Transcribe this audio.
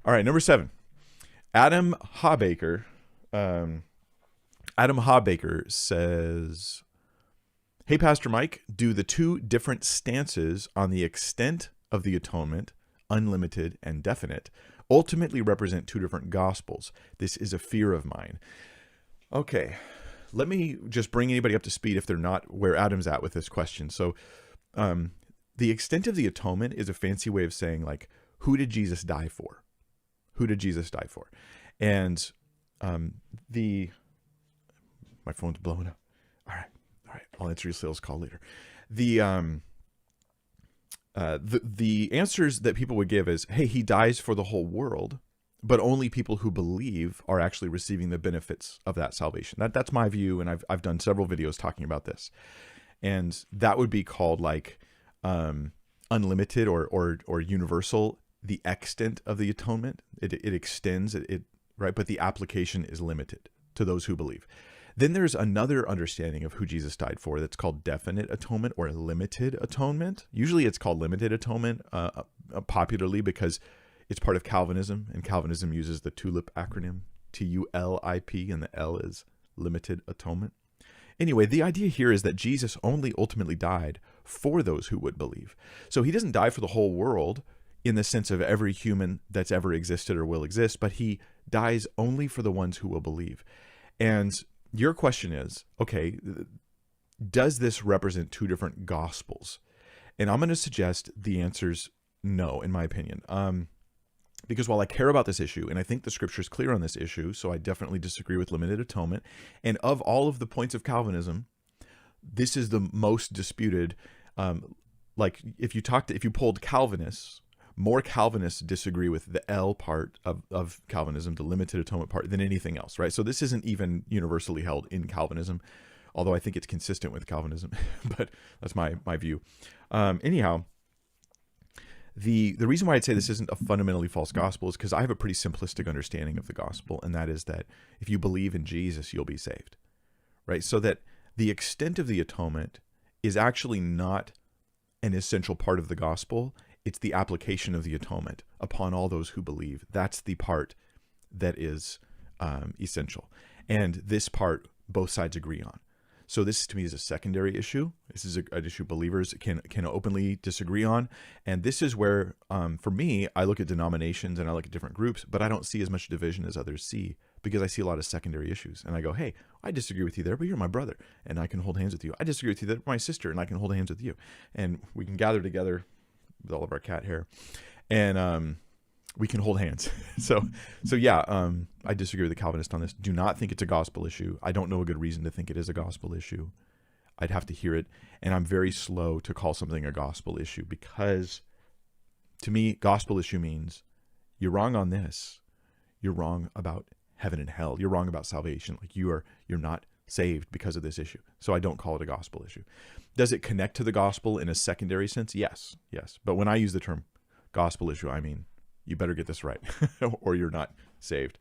All right, number 7. Adam Habaker. Adam Habaker says, "Hey, Pastor Mike, do the two different stances on the extent of the atonement, unlimited and definite, ultimately represent two different gospels? This is a fear of mine." Okay, let me just bring anybody up to speed if they're not where Adam's at with this question. So the extent of the atonement is a fancy way of saying, like, who did Jesus die for? Who did Jesus die for? And my phone's blowing up. All right. I'll answer your sales call later. The answers that people would give is, hey, he dies for the whole world, but only people who believe are actually receiving the benefits of that salvation. That's my view, and I've done several videos talking about this. And that would be called like unlimited or universal, the extent of the atonement. It extends it, right? But the application is limited to those who believe. Then there's another understanding of who Jesus died for that's called definite atonement or limited atonement. Usually it's called limited atonement popularly because it's part of Calvinism, and Calvinism uses the TULIP acronym, TULIP, and the L is limited atonement. Anyway, the idea here is that Jesus only ultimately died for those who would believe. So he doesn't die for the whole world in the sense of every human that's ever existed or will exist, but he dies only for the ones who will believe. And your question is, okay, does this represent two different gospels? And I'm going to suggest the answer's no, in my opinion. Because while I care about this issue, and I think the scripture is clear on this issue, so I definitely disagree with limited atonement. And of all of the points of Calvinism, this is the most disputed. Like if you polled Calvinists, more Calvinists disagree with the L part of Calvinism, the limited atonement part, than anything else, right? So this isn't even universally held in Calvinism, although I think it's consistent with Calvinism, but that's my view. Anyhow, the reason why I'd say this isn't a fundamentally false gospel is because I have a pretty simplistic understanding of the gospel, and that is that if you believe in Jesus, you'll be saved, right? So that the extent of the atonement is actually not an essential part of the gospel. It's the application of the atonement upon all those who believe. That's the part that is essential. And this part, both sides agree on. So this, to me, is a secondary issue. This is an issue believers can openly disagree on. And this is where, for me, I look at denominations and I look at different groups, but I don't see as much division as others see because I see a lot of secondary issues. And I go, hey, I disagree with you there, but you're my brother, and I can hold hands with you. I disagree with you there, but my sister, and I can hold hands with you. And we can gather together with all of our cat hair, and we can hold hands. so yeah, I disagree with the Calvinist on this. Do not think it's a gospel issue. I don't know a good reason to think it is a gospel issue. I'd have to hear it, and I'm very slow to call something a gospel issue because, to me, gospel issue means you're wrong on this. You're wrong about heaven and hell. You're wrong about salvation. Like you're not saved because of this issue. So I don't call it a gospel issue. Does it connect to the gospel in a secondary sense? Yes. But when I use the term gospel issue, I mean, you better get this right or you're not saved.